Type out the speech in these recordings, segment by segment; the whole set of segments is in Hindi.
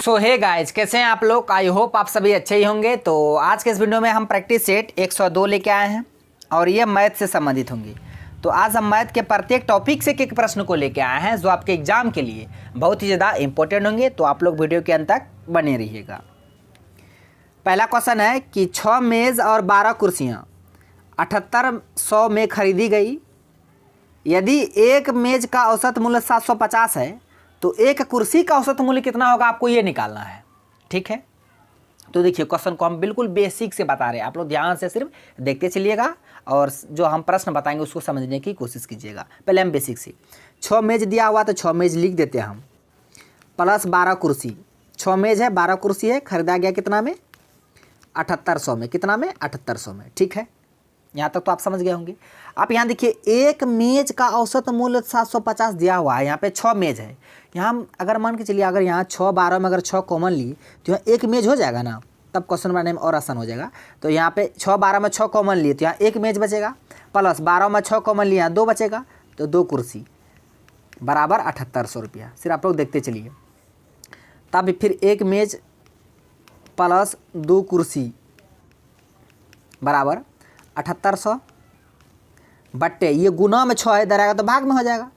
सो हे गाइज, कैसे हैं आप लोग। आई होप आप सभी अच्छे ही होंगे। तो आज के इस वीडियो में हम प्रैक्टिस सेट 102 लेके आए हैं और ये मैथ से संबंधित होंगी। तो आज हम मैथ के प्रत्येक टॉपिक से एक प्रश्न को लेके आए हैं जो आपके एग्जाम के लिए बहुत ही ज़्यादा इंपॉर्टेंट होंगे। तो आप लोग वीडियो के अंत तक बने रहिएगा। पहला क्वेश्चन है कि 6 मेज़ और 12 कुर्सियाँ 7800 में खरीदी गई। यदि एक मेज़ का औसत मूल्य 750 है तो एक कुर्सी का औसत मूल्य कितना होगा, आपको ये निकालना है। ठीक है, तो देखिए क्वेश्चन को हम बिल्कुल बेसिक से बता रहे हैं, आप लोग ध्यान से सिर्फ देखते चलिएगा और जो हम प्रश्न बताएंगे उसको समझने की कोशिश कीजिएगा। पहले हम बेसिक से 6 मेज़ दिया हुआ तो 6 मेज़ लिख देते हैं हम, प्लस 12 कुर्सी। 6 मेज़ है, 12 कुर्सी है, खरीदा गया कितना में, 7800 में। कितना में, 7800 में। ठीक है, यहाँ तक तो आप समझ गए होंगे। आप यहाँ देखिए एक मेज का औसत मूल्य 750 दिया हुआ है। यहाँ पे 6 मेज है। यहाँ हम अगर मान के चलिए अगर यहाँ 6 12 में अगर 6 कॉमन ली तो यहाँ एक मेज हो जाएगा ना, तब क्वेश्चन बनाने में और आसान हो जाएगा। तो यहाँ पे 6 12 में 6 कॉमन लिए तो यहाँ एक मेज बचेगा, प्लस 12 में 6 कॉमन लिए यहाँ 2 बचेगा, तो 2 कुर्सी बराबर 7800 रुपया। सिर्फ आप लोग देखते चलिए। तब फिर एक मेज प्लस 2 कुर्सी बराबर 7800 बट्टे ये गुना में 6 है, इधर आएगा तो भाग में हो जाएगा।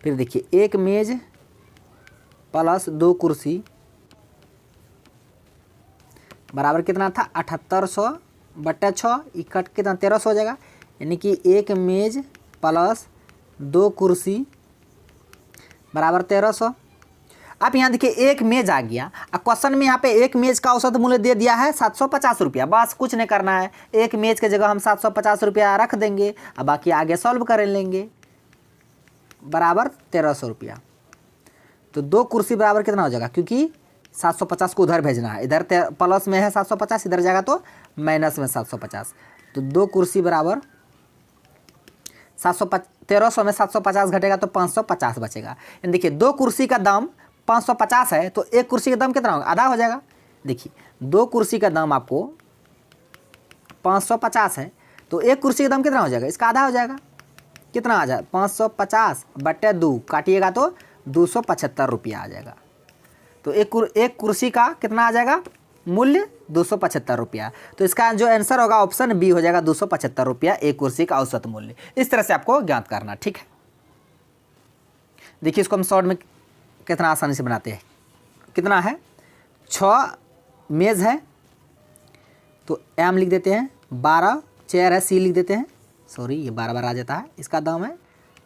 फिर देखिए एक मेज प्लस 2 कुर्सी बराबर कितना था, 7800 बट्टे 6, इकट्ठ कितना 1300 हो जाएगा। यानी कि एक मेज प्लस 2 कुर्सी बराबर 1300। अब यहाँ देखिए एक मेज आ गया। अब क्वेश्चन में यहाँ पे एक मेज का औसत मूल्य दे दिया है 750 रुपया। बस कुछ नहीं करना है, एक मेज के जगह हम 750 रुपया रख देंगे, अब बाकी आगे सॉल्व कर लेंगे। बराबर 1300 रुपया। तो 2 कुर्सी बराबर कितना हो जाएगा, क्योंकि 750 को उधर भेजना है, इधर प्लस में है 750, इधर जाएगा तो माइनस में 750। तो 2 कुर्सी बराबर 1300 में 750 घटेगा तो 550 बचेगा। यानी देखिए 2 कुर्सी का दाम 550 है तो एक कुर्सी का दाम कितना होगा, आधा हो जाएगा। देखिए 2 कुर्सी का दाम आपको 550 है तो एक कुर्सी का दाम कितना हो जाएगा, इसका आधा हो जाएगा। कितना आ जाएगा, 550 बट्टे 2 काटिएगा तो 275 रुपया आ जाएगा। तो एक कुर्सी का कितना आ जाएगा मूल्य, 275 रुपया। तो इसका जो आंसर होगा ऑप्शन बी हो जाएगा, 275 रुपया एक कुर्सी का औसत मूल्य। इस तरह से आपको ज्ञात करना। ठीक है, देखिए इसको हम शॉर्ट में कितना आसानी से बनाते हैं। कितना है, 6 मेज़ है तो एम लिख देते हैं, 12 चेयर है सी लिख देते हैं, सॉरी ये 12 बार आ जाता है। इसका दाम है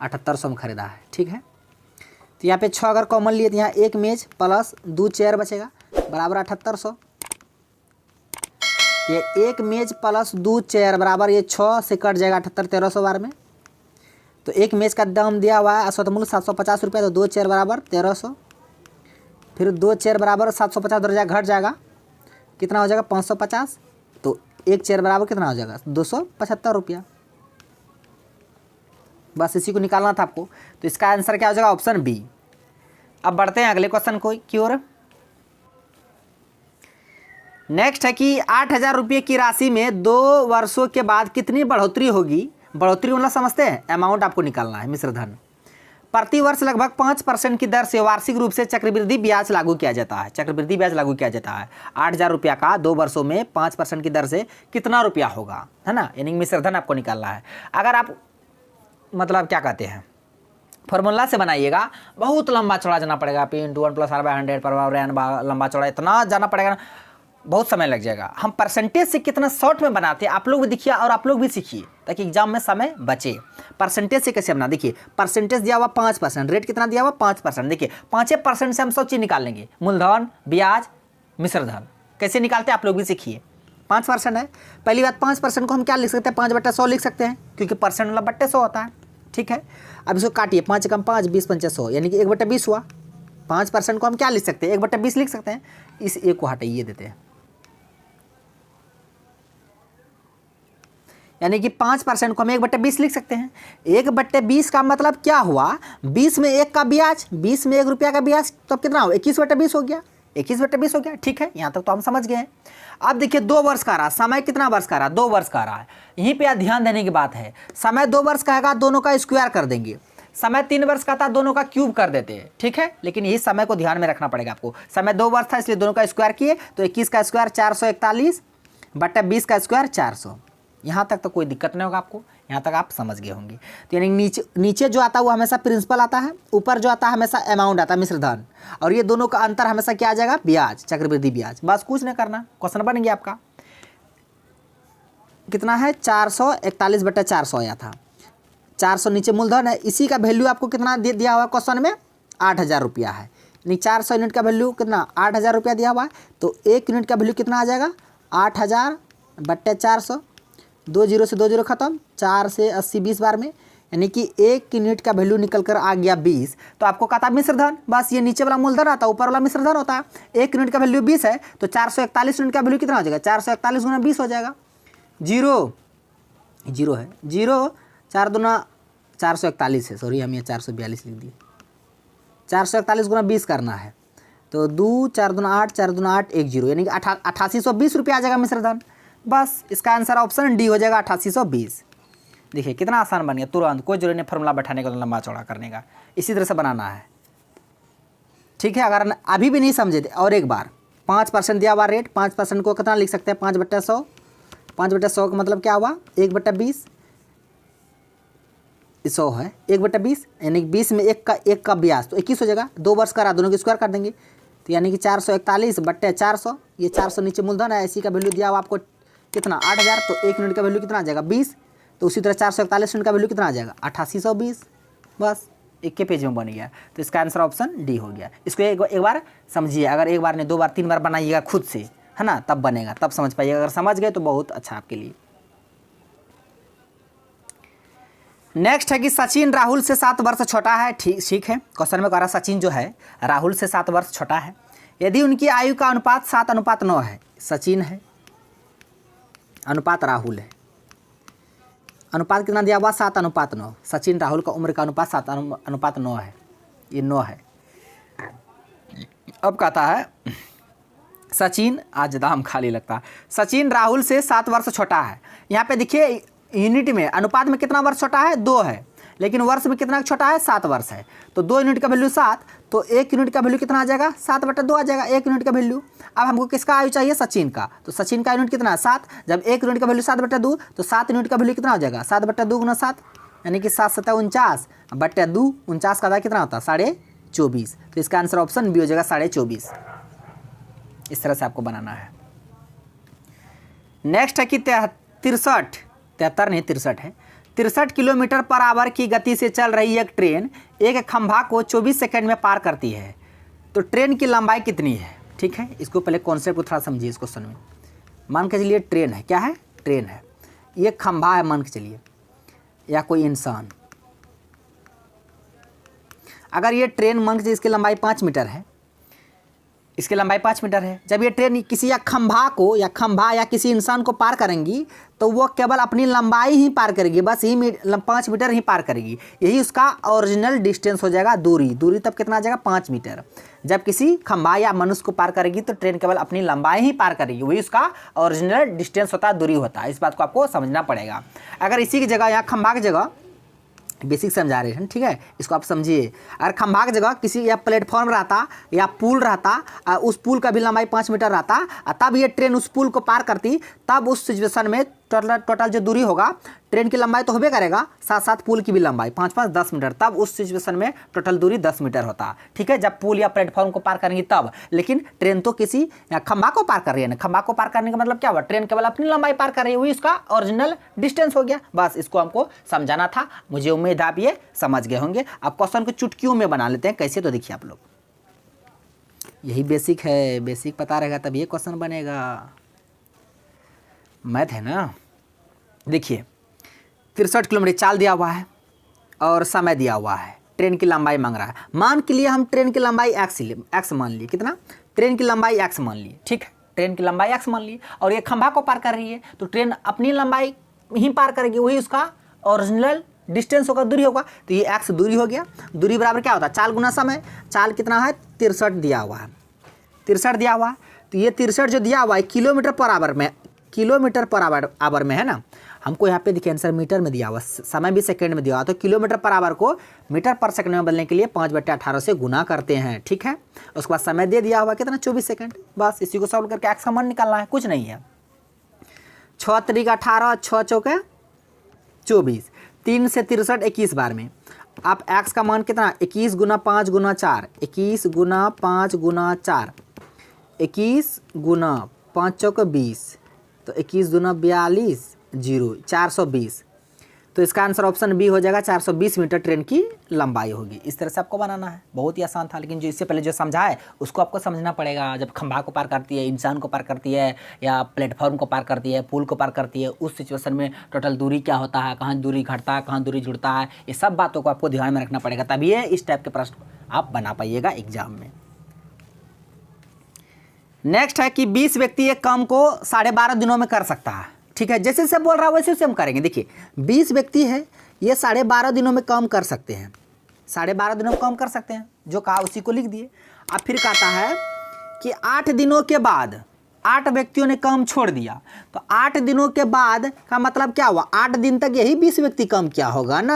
7800 में खरीदा है। ठीक है, तो यहाँ पे 6 अगर कॉमन लिए तो यहाँ एक मेज प्लस 2 चेयर बचेगा बराबर 7800। ये एक मेज प्लस 2 चेयर बराबर ये 6 से कट जाएगा 78 1300 बार में। तो एक मेज का दाम दिया हुआ है औसत मूल्य 750 रुपया, तो 2 चेयर बराबर 1300। फिर 2 चेयर बराबर 750 दर्जा घट जाएगा, कितना हो जाएगा 550। तो एक चेयर बराबर कितना हो जाएगा 275 रुपया। बस इसी को निकालना था आपको। तो इसका आंसर क्या हो जाएगा, ऑप्शन बी। अब बढ़ते हैं अगले क्वेश्चन को की ओर। नेक्स्ट है कि 8000 रुपये की राशि में 2 वर्षों के बाद कितनी बढ़ोतरी होगी। बढ़ोतरी मतलब समझते हैं, अमाउंट आपको निकालना है। मिश्र धन प्रति वर्ष लगभग 5% की दर से वार्षिक रूप से चक्रवृद्धि ब्याज लागू किया जाता है। चक्रवृद्धि ब्याज लागू किया जाता है। 8000 रुपया का 2 वर्षों में 5% की दर से कितना रुपया होगा, है ना। यानी मिश्र धन आपको निकालना है। अगर आप मतलब क्या कहते हैं फॉर्मूला से बनाइएगा, बहुत लंबा चौड़ा जाना पड़ेगा। P×1 + R/100 पर लंबा चौड़ा इतना जाना पड़ेगा ना, बहुत समय लग जाएगा। हम परसेंटेज से कितना शॉर्ट में बनाते हैं, आप लोग भी देखिए और आप लोग भी सीखिए ताकि एग्जाम में समय बचे। परसेंटेज से कैसे बना, देखिए परसेंटेज दिया हुआ 5%, रेट कितना दिया हुआ 5%। देखिए 5% से हम सब चीज़ निकाल लेंगे, मूलधन ब्याज मिश्र धन। कैसे निकालते हैं आप लोग भी सीखिए। 5% है, पहली बात 5% को हम क्या लिख सकते हैं, 5/100 लिख सकते हैं, क्योंकि परसेंट मतलब बट्टे 100 होता है। ठीक है, अब इसको काटिए, 5 कम 5 20 5 100 यानी कि 1/20 हुआ। 5% को हम क्या लिख सकते हैं, 1/20 लिख सकते हैं। इस एक को हटाइए देते हैं, यानी कि 5% को हम 1/20 लिख सकते हैं। 1/20 का मतलब क्या हुआ, 20 में 1 का ब्याज, 20 में 1 रुपया का ब्याज, तो कितना हो 21/20 हो गया। 21/20 हो गया। ठीक है, यहाँ तक तो हम समझ गए हैं। अब देखिए 2 वर्ष का रहा, समय कितना वर्ष का रहा, 2 वर्ष का रहा है। यहीं पे ध्यान देने की बात है, समय 2 वर्ष का है, दोनों का स्क्वायर कर देंगे। समय 3 वर्ष का था, दोनों का क्यूब कर देते हैं, ठीक है। लेकिन यही समय को ध्यान में रखना पड़ेगा आपको। समय 2 वर्ष था इसलिए दोनों का स्क्वायर किए तो 21 का स्क्वायर 441 बटा 20 का स्क्वायर 400। यहाँ तक तो कोई दिक्कत नहीं होगा आपको, यहाँ तक आप समझ गए होंगे। तो यानी नीचे जो आता है वो हमेशा प्रिंसिपल आता है, ऊपर जो आता है हमेशा अमाउंट आता है, मिश्रधन, और ये दोनों का अंतर हमेशा क्या आ जाएगा, ब्याज, चक्रवृद्धि ब्याज। बस कुछ नहीं करना, क्वेश्चन बन गया आपका। कितना है 441 बटा 400 आया था। 400 नीचे मूलधन है, इसी का वैल्यू आपको कितना दिया हुआ है क्वेश्चन में, 8000 रुपया है। यानी 400 यूनिट का वैल्यू कितना, 8000 रुपया दिया हुआ है। तो 1 यूनिट का वैल्यू कितना आ जाएगा, 8000 बट्टे 400, 2 जीरो से 2 जीरो खत्म, 4 से 80 20 बार में, यानी कि 1 यूनिट का वैल्यू निकल कर आ गया 20। तो आपको कहा था मिश्रधन, बस ये नीचे वाला मूलधन आता है, ऊपर वाला मिश्रधन होता है। 1 यूनिट का वैल्यू 20 है तो 441 यूनिट का वैल्यू कितना हो जाएगा, 441 गुना 20 हो जाएगा। जीरो जीरो है, जीरो 4 दूना 441 है, सॉरी हम ये 442 लिख दिए। 441 गुना 20 करना है तो 2 4 दूना 8, 4 दूना 8, 1 जीरो, यानी कि 8820 रुपया आ जाएगा मिश्रधन। बस इसका आंसर ऑप्शन डी हो जाएगा, 8820। देखिए कितना आसान बन गया तुरंत, कोई जरूरत नहीं फॉर्मूला बैठाने का, लंबा चौड़ा करने का, इसी तरह से बनाना है, ठीक है। अगर अभी भी नहीं समझे थे और एक बार, 5% दिया हुआ रेट, 5% को कितना लिख सकते हैं, 5/100। 5/100 का मतलब क्या हुआ, 1/20, 100 है 1/20, यानी कि 20 में एक का ब्याज तो 21 हो जाएगा। 2 वर्ष करा, दोनों की स्क्वायर कर देंगे तो यानी कि 441 बट्टे 400, ये 400 नीचे मूलधन है, इसी का वैल्यू दिया हुआ आपको कितना, 8000। तो 1 यूनिट का वैल्यू कितना आ जाएगा, 20। तो उसी तरह 441 यूनिट का वैल्यू कितना आ जाएगा, 8820। बस एक के पेज में बन गया। तो इसका आंसर ऑप्शन डी हो गया। इसको एक बार समझिए, अगर एक बार नहीं 2 बार 3 बार बनाइएगा खुद से, है ना, तब बनेगा, तब समझ पाइएगा। अगर समझ गए तो बहुत अच्छा आपके लिए। नेक्स्ट है कि सचिन राहुल से 7 वर्ष छोटा है, ठीक है। क्वेश्चन में कह रहा सचिन जो है राहुल से 7 वर्ष छोटा है, यदि उनकी आयु का अनुपात 7:9 है, सचिन है अनुपात राहुल है, अनुपात कितना दिया हुआ, 7:9। सचिन राहुल का उम्र का अनुपात 7:9 है, ये 9 है। अब कहता है सचिन, आज दाम खाली लगता है, सचिन राहुल से 7 वर्ष छोटा है। यहाँ पे देखिए यूनिट में अनुपात में कितना वर्ष छोटा है, 2 है, लेकिन वर्ष में कितना छोटा है, 7 वर्ष है। तो 2 यूनिट का वैल्यू 7, तो 1 यूनिट का वैल्यू कितना आ जाएगा, 7/2 आ जाएगा 1 यूनिट का वैल्यू। अब हमको किसका आयु चाहिए, सचिन का, तो सचिन का यूनिट कितना है 7। जब 1 यूनिट का वैल्यू 7/2 तो 7 यूनिट का वैल्यू कितना हो जाएगा, 7/2 गुना 7, यानी कि 7 7 49 बट्टे 2, 49 का आधा कितना होता है 24.5। तो इसका आंसर ऑप्शन बी हो जाएगा 24.5। इस तरह से आपको बनाना है। नेक्स्ट है कि 63 किलोमीटर पर आवर की गति से चल रही एक ट्रेन एक खंभा को 24 सेकंड में पार करती है, तो ट्रेन की लंबाई कितनी है, ठीक है। इसको पहले कॉन्सेप्ट को थोड़ा समझिए इस क्वेश्चन में। मान के चलिए ट्रेन है, क्या है, ट्रेन है, ये खंभा है मान के चलिए, या कोई इंसान। अगर ये ट्रेन मान के चलिए इसकी लंबाई 5 मीटर है, इसकी लंबाई 5 मीटर है। जब ये ट्रेन किसी या खंभा या किसी इंसान को पार करेंगी तो वो केवल अपनी लंबाई ही पार करेगी, बस ही 5 मीटर ही पार करेगी, यही उसका ओरिजिनल डिस्टेंस हो जाएगा। दूरी तब कितना आ जाएगा, 5 मीटर। जब किसी खंभा या मनुष्य को पार करेगी तो ट्रेन केवल अपनी लंबाई ही पार करेगी, वही उसका ओरिजिनल डिस्टेंस होता है, दूरी होता है। इस बात को आपको समझना पड़ेगा। अगर इसी की जगह यहाँ खंभा की जगह बेसिक समझा रहे हैं, ठीक है, इसको आप समझिए। अगर खंभा की जगह किसी या प्लेटफॉर्म रहता या पुल रहता, उस पुल का भी लंबाई 5 मीटर रहता, तब ये ट्रेन उस पुल को पार करती, तब उस सिचुएशन में टोटल जो दूरी होगा, ट्रेन की लंबाई तो होबे करेगा, साथ साथ पुल की भी लंबाई 5 10 मीटर, तब उस सिचुएशन में टोटल दूरी 10 मीटर होता, ठीक है, जब पुल या प्लेटफॉर्म को पार करेंगी तब। लेकिन ट्रेन तो किसी खंभा को पार कर रही है ना, खंभा को पार करने का मतलब क्या हुआ, ट्रेन केवल अपनी लंबाई पार कर रही है, वही उसका ओरिजिनल डिस्टेंस हो गया। बस इसको हमको समझाना था, मुझे उम्मीद आप ये समझ गए होंगे। अब क्वेश्चन को चुटकियों में बना लेते हैं, कैसे, तो देखिए आप लोग, यही बेसिक है, बेसिक पता रहेगा तब ये क्वेश्चन बनेगा। मैथ है ना। देखिए 63 किलोमीटर चाल दिया हुआ है और समय दिया हुआ है, ट्रेन की लंबाई मांग रहा है। मान के लिए हम ट्रेन की लंबाई एक्स मान लिए, कितना, ट्रेन की लंबाई एक्स मान लिए, ठीक है, ट्रेन की लंबाई एक्स मान ली, और ये खंभा को पार कर रही है तो ट्रेन अपनी लंबाई ही पार करेगी, वही उसका ओरिजिनल डिस्टेंस होगा, दूरी होगा। तो ये एक्स दूरी हो गया, दूरी बराबर क्या होता है, चाल गुना समय। चाल कितना है, 63 दिया हुआ है, 63 दिया हुआ है। तो ये 63 जो दिया हुआ है किलोमीटर पर आवर में है ना, हमको यहाँ पे देखिए आंसर मीटर में दिया हुआ, समय भी सेकंड में दिया हुआ, तो किलोमीटर पर आवर को मीटर पर सेकंड में बदलने के लिए 5/18 से गुना करते हैं। ठीक है, उसके बाद समय दे दिया हुआ कितना 24 सेकंड। बस इसी को सॉल्व करके एक्स का मान निकालना है, कुछ नहीं है। 6 3 18, 6 चौके 24, 3 से 63 21 बार में। आप एक्स का मान कितना 21 गुना 5 गुना 4, 21 गुना 5 गुना 4, 21 गुना 5 चौके 20, तो 21 दूना 42, 0 420। तो इसका आंसर ऑप्शन बी हो जाएगा, 420 मीटर ट्रेन की लंबाई होगी। इस तरह से आपको बनाना है, बहुत ही आसान था, लेकिन जो इससे पहले जो समझा है उसको आपको समझना पड़ेगा। जब खंभा को पार करती है, इंसान को पार करती है, या प्लेटफॉर्म को पार करती है, पुल को पार करती है, उस सिचुएशन में टोटल दूरी क्या होता है, कहाँ दूरी घटता है, कहाँ दूरी जुड़ता है, ये सब बातों को आपको ध्यान में रखना पड़ेगा, तभी ये इस टाइप के प्रश्न आप बना पाइएगा एग्जाम में। नेक्स्ट है कि 20 व्यक्ति एक काम को 12.5 दिनों में कर सकता है। ठीक है, जैसे जैसे बोल रहा है वैसे वैसे हम करेंगे। देखिए 20 व्यक्ति है, ये 12.5 दिनों में काम कर सकते हैं, 12.5 दिनों में काम कर सकते हैं, जो कहा उसी को लिख दिए। अब फिर कहता है कि 8 दिनों के बाद 8 व्यक्तियों ने काम छोड़ दिया, तो 8 दिनों के बाद का मतलब क्या हुआ, 8 दिन तक यही 20 व्यक्ति काम किया होगा ना।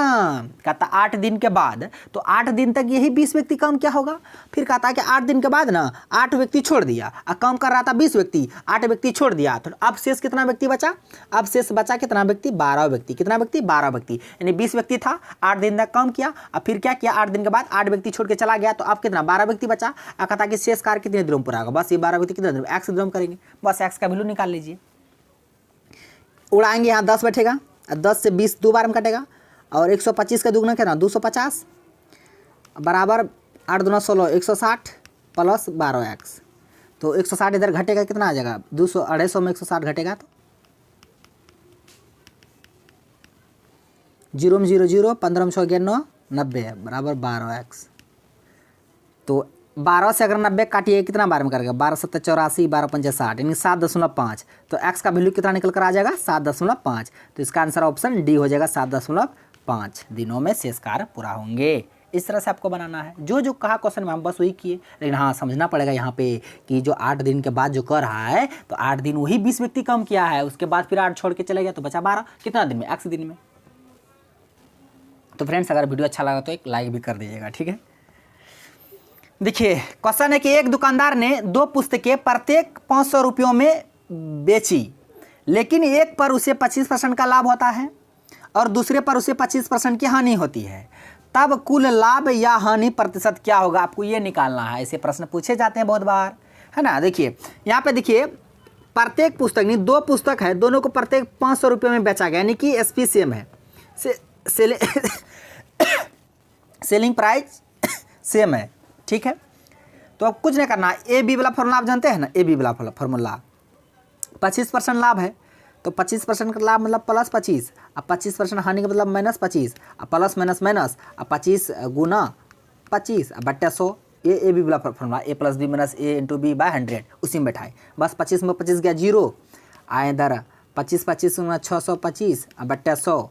कहता 8 दिन के बाद, तो 8 दिन तक यही 20 व्यक्ति काम किया होगा। फिर कहता है कि 8 दिन के बाद ना 8 व्यक्ति छोड़ दिया, अब काम कर रहा था 20 व्यक्ति, 8 व्यक्ति छोड़ दिया, तो अब शेष कितना व्यक्ति बचा, अब शेष बचा कितना व्यक्ति, 12 व्यक्ति। कितना व्यक्ति, 12 व्यक्ति, यानी 20 व्यक्ति था, 8 दिन तक काम किया, अब फिर क्या किया, 8 दिन के बाद 8 व्यक्ति छोड़ के चला गया, तो अब कितना 12 व्यक्ति बचा। अब कहता कि शेष कार्य कितने दिनों में पूरा होगा, बस ये 12 व्यक्ति कितने दिनों में, एक्स दिनों में करेंगे, बस एक्स का वैल्यू निकाल लीजिए। उड़ाएंगे, यहाँ 10 बैठेगा, 10 से 20 दो बार में कटेगा, और 125 का दुगना कितना 250 बराबर 8 दूना 16, 160 प्लस 12x, तो 160 इधर घटेगा, कितना आ जाएगा 200, 250 में 160 घटेगा, तो 0 में 0 0, 15 में 6 11 90 बराबर 12x। तो 12 से अगर 90 काटिए कितना बार में करेगा, 12 7 84, 12 5 60, यानी 7.5, तो x का वैल्यू कितना निकल कर आ जाएगा 7.5। तो इसका आंसर ऑप्शन डी हो जाएगा, 7.5 दिनों में शेष कार्य पूरा होंगे। इस तरह से आपको बनाना है, जो जो कहा क्वेश्चन में हम बस वही किए, लेकिन हाँ समझना पड़ेगा यहाँ पे कि जो 8 दिन के बाद जो कर रहा है, तो 8 दिन वही 20 व्यक्ति कम किया है, उसके बाद फिर 8 छोड़ के चले गया, तो बचा 12, कितना दिन में, x दिन में। तो फ्रेंड्स अगर वीडियो अच्छा लगा तो एक लाइक भी कर दीजिएगा, ठीक है। देखिए क्वेश्चन है कि एक दुकानदार ने 2 पुस्तकें प्रत्येक 500 रुपयों में बेची, लेकिन एक पर उसे 25% का लाभ होता है और दूसरे पर उसे 25% की हानि होती है, तब कुल लाभ या हानि प्रतिशत क्या होगा, आपको ये निकालना है। ऐसे प्रश्न पूछे जाते हैं बहुत बार, है ना। देखिए यहाँ पे देखिए प्रत्येक पुस्तक नहीं, 2 पुस्तक है, दोनों को प्रत्येक 500 रुपये में बेचा गया, यानी कि एसपी सेम है, सेलिंग प्राइस सेम है, ठीक है। तो अब कुछ नहीं करना, ए बी वाला फॉर्मूला आप जानते हैं ना, ए बी वाला फॉर्मूला 25% लाभ है, तो 25% का लाभ मतलब प्लस 25, अब 25% हानि का मतलब माइनस 25, अब प्लस माइनस माइनस, अब 25 गुना 25 अब बट्टा 100, ए बी वाला फॉर्मूला ए प्लस बी माइनस ए इंटू बी बाय 100, उसी में बैठाए, बस 25 में 25 गया 0, आए इधर 25 25 गुना 625 अब बट्टा 100,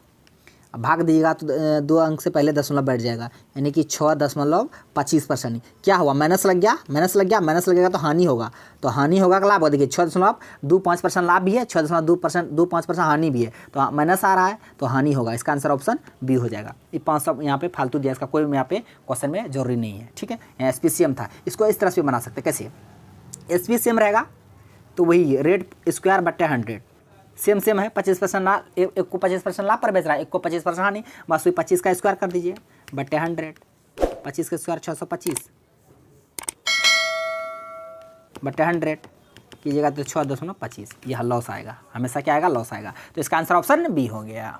अब भाग दीजिएगा तो 2 अंक से पहले दशमलव बैठ जाएगा, यानी कि 6.25%। क्या हुआ, माइनस लग गया, माइनस लगेगा तो हानि होगा, तो हानि होगा का लाभ होगा। देखिए 6.25% लाभ भी है, 6.25% हानि भी है, तो माइनस आ रहा है तो हानि होगा। इसका आंसर ऑप्शन बी हो जाएगा। ये 500 यहाँ पे फालतू दिया, इसका कोई यहाँ पे क्वेश्चन में जरूरी नहीं है, ठीक है। यहाँ एसपीसीएम था, इसको इस तरह से बना सकते, कैसे एसपीसीएम रहेगा तो वही रेट स्क्वायर बट्टे 100 सेम है, 25% लाभ, एक को 25% लाभ पर बेच रहा है, एक को 25% हानि, बस वही 25 का स्क्वायर कर दीजिए बट्टे 100, 25 का स्क्वायर 625 बट्टे 100 कीजिएगा तो 6.25, यह लॉस आएगा, हमेशा क्या आएगा, लॉस आएगा। तो इसका आंसर ऑप्शन बी हो गया।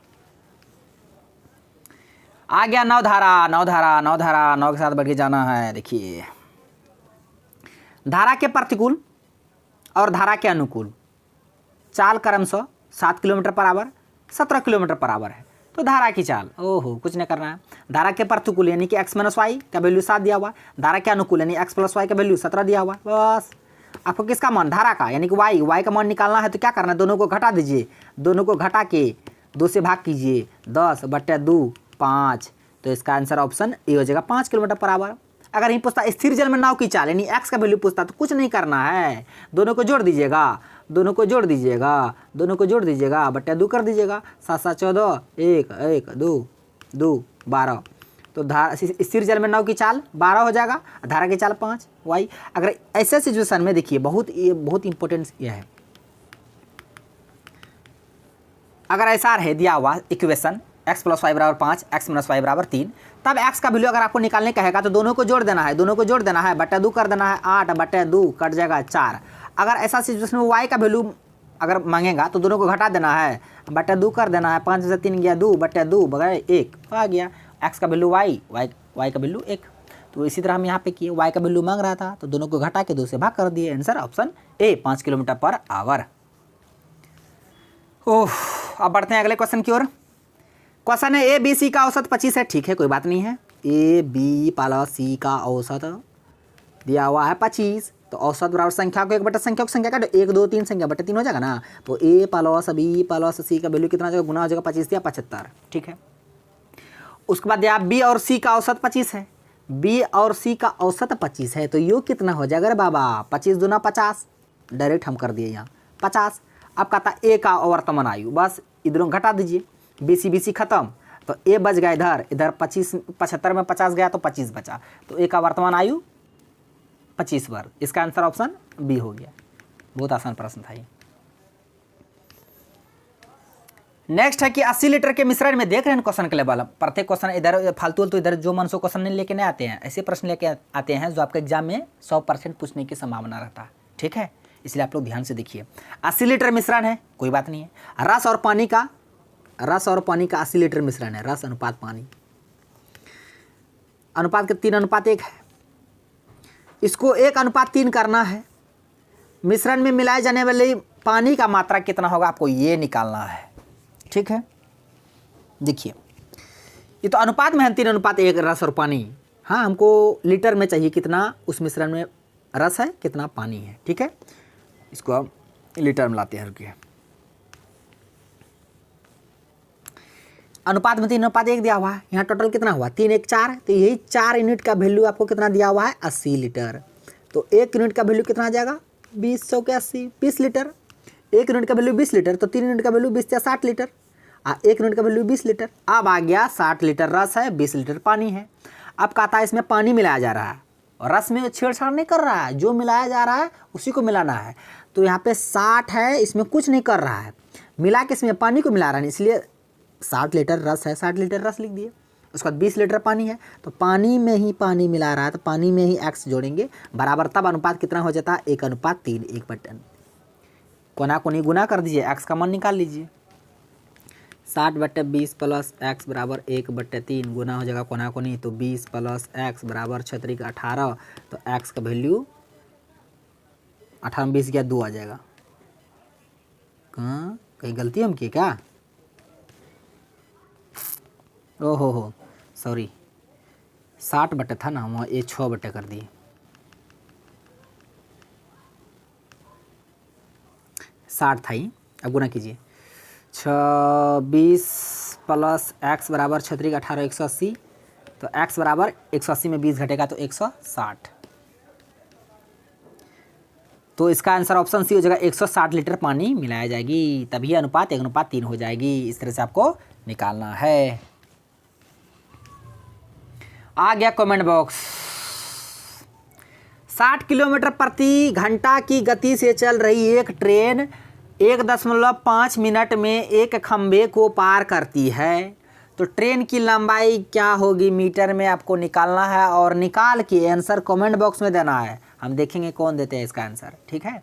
आ गया नौ के साथ बढ़ के जाना है। देखिए धारा के प्रतिकूल और धारा के अनुकूल चाल क्रमशः 7 kilometre per hour 17 kilometre per hour है, तो धारा की चाल, ओहो कुछ नहीं करना है। धारा के प्रतिकूल यानी कि x माइनस वाई का वैल्यू 7 दिया हुआ, धारा के अनुकूल यानी x प्लस वाई का वैल्यू 17 दिया हुआ। बस आपको किसका मान, धारा का यानी कि y का मान निकालना है, तो क्या करना है, दोनों को घटा दीजिए, दोनों को घटा के 2 से भाग कीजिए, 10 बट्टे 2 5, तो इसका आंसर ऑप्शन ए हो जाएगा 5 किलोमीटर पर आवर। अगर यही पूछता स्थिर जल में नाव की चाल यानी एक्स का वैल्यू पूछता तो कुछ नहीं करना है, दोनों को जोड़ दीजिएगा, दोनों को जोड़ दीजिएगा, दोनों को जोड़ दीजिएगा, बट्टा 2 कर दीजिएगा, 7 7 14, 1 1 2 2 12। तो स्थिर जल में नाव की चाल 12 हो जाएगा, धारा की चाल 5 वाई। अगर ऐसे सिचुएशन में देखिए बहुत इंपॉर्टेंट यह है, अगर ऐसा है दिया हुआ equation x + y = 5 x - y = 3, तब x का वैल्यू अगर आपको निकालने कहेगा तो दोनों को जोड़ देना है, दोनों को जोड़ देना है, बट्टा 2 कर देना है, 8 बट्टा 2 कट जाएगा 4। अगर ऐसा सिचुएशन में y का वैल्यू अगर मांगेगा तो दोनों को घटा देना है, बट्टा 2 कर देना है, 5 से 3 गया 2 बट्टा 2 बगैर 1 आ गया, x का वैल्यू y का वैल्यू 1। तो इसी तरह हम यहाँ पे किए, y का वैल्यू मांग रहा था तो दोनों को घटा के 2 से भाग कर दिए, आंसर ऑप्शन ए 5 किलोमीटर/आवर। ओह, अब बढ़ते हैं अगले क्वेश्चन की ओर। क्वेश्चन है ए बी सी का औसत 25 है, ठीक है कोई बात नहीं है। ए बी + सी का औसत दिया हुआ है 25, तो औसत बराबर संख्या को 1 बटा संख्या को संख्या का 1 2 3 संख्या बटा 3 हो जाएगा ना। तो ए + बी + सी का वैल्यू कितना हो जाएगा, गुना हो जाएगा, 25 दिया 75, ठीक है। उसके बाद दिया बी और सी का औसत 25 है, बी और सी का औसत 25 है, तो योग कितना हो जाएगा रे बाबा, 25 दूना 50, डायरेक्ट हम कर दिए यहाँ 50। अब कहता ए का वर्तमान आयु, बस इधरों घटा दीजिए, बी सी खत्म, तो ए बच गया इधर 75 में 50 गया तो 25 बचा, तो ए का वर्तमान आयु 25 वर्ष। इसका आंसर ऑप्शन बी हो गया। बहुत आसान प्रश्न था ये। नेक्स्ट है कि 80 लीटर के मिश्रण में, देख रहे हैं क्वेश्चन के लेवल, प्रत्येक क्वेश्चन इधर फालतू तो इधर जो मन सो क्वेश्चन नहीं लेके नहीं आते हैं, ऐसे प्रश्न लेके आते हैं जो आपके एग्जाम में 100% पूछने की संभावना रहता है, ठीक है, इसलिए आप लोग ध्यान से देखिए। 80 लीटर मिश्रण है, कोई बात नहीं है, रस और पानी का 80 लीटर मिश्रण है, रस अनुपात पानी, अनुपात के 3:1 है, इसको 1:3 करना है। मिश्रण में मिलाए जाने वाले पानी का मात्रा कितना होगा आपको ये निकालना है, ठीक है। देखिए ये तो अनुपात में है 3:1 रस और पानी, हाँ हमको लीटर में चाहिए कितना उस मिश्रण में रस है कितना पानी है, ठीक है। इसको हम लीटर में लाते हैं, रुकिए। अनुपात में 3:1 दिया हुआ है, यहाँ टोटल कितना हुआ 3 1 4, तो यही 4 यूनिट का वैल्यू आपको कितना दिया हुआ है 80 लीटर। तो 1 यूनिट का वैल्यू कितना आ जाएगा 20 के 80 20 लीटर, 1 यूनिट का वैल्यू 20 लीटर, तो 3 यूनिट का वैल्यू 20 या 60 लीटर, 1 यूनिट का वैल्यू 20 लीटर। अब आ गया 60 लीटर रस है 20 लीटर पानी है। अब कहता है इसमें पानी मिलाया जा रहा है और रस में छेड़छाड़ नहीं कर रहा है, जो मिलाया जा रहा है उसी को मिलाना है। तो यहाँ पे 60 है, इसमें कुछ नहीं कर रहा है, मिला के इसमें पानी को मिला रहा है, इसलिए 60 लीटर रस है 60 लीटर रस लिख दिए। उसके बाद 20 लीटर पानी है, तो पानी में ही पानी मिला रहा है, तो पानी में ही x जोड़ेंगे बराबर, तब अनुपात कितना हो जाता है 1:3 1/3। कोना कोनी गुना कर दीजिए, x का मान निकाल लीजिए, 60/20 + x = 1/3 गुना हो जाएगा कोना कोनी, तो 20 + x = 36 18, तो x का वैल्यू 18 में 20 गया 2 आ जाएगा। कहाँ कहीं गलती हम किए क्या, ओहो हो सॉरी 60 बटे था ना, वहाँ ये 6 बटे कर दिए, 60 था ही। अब गुना कीजिए, 26 + x = 36 18 180, तो x = 180 में 20 घटेगा तो 160, तो इसका आंसर ऑप्शन सी हो जाएगा 160 लीटर पानी मिलाया जाएगी, तभी अनुपात 1:3 हो जाएगी। इस तरह से आपको निकालना है। आ गया कमेंट बॉक्स। 60 किलोमीटर प्रति घंटा की गति से चल रही एक ट्रेन 1.5 मिनट में एक खंभे को पार करती है, तो ट्रेन की लंबाई क्या होगी मीटर में आपको निकालना है, और निकाल के आंसर कमेंट बॉक्स में देना है। हम देखेंगे कौन देते हैं इसका आंसर, ठीक है।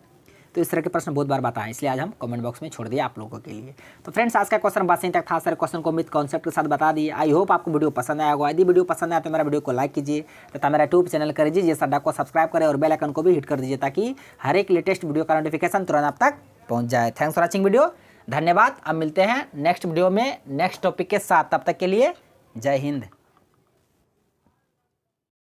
तो इस तरह के प्रश्न बहुत बार बताएं, इसलिए आज हम कमेंट बॉक्स में छोड़ दिए आप लोगों के लिए। तो फ्रेंड्स आज का क्वेश्चन बस यहीं तक था, सारे क्वेश्चन को विद कॉन्सेप्ट के साथ बता दिए। आई होप आपको वीडियो पसंद आया होगा। यदि वीडियो पसंद आया तो मेरा वीडियो को लाइक कीजिए तथा मेरा यूट्यूब चैनल कर दीजिए सड्डा को सब्सक्राइब करें और बेल आइकन को भी हिट कर दीजिए, ताकि हर एक लेटेस्ट वीडियो का नोटिफिकेशन तुरंत आप तक पहुँच जाए। थैंक्स फॉर वॉचिंग वीडियो, धन्यवाद। अब मिलते हैं नेक्स्ट वीडियो में नेक्स्ट टॉपिक के साथ, तब तक के लिए जय हिंद।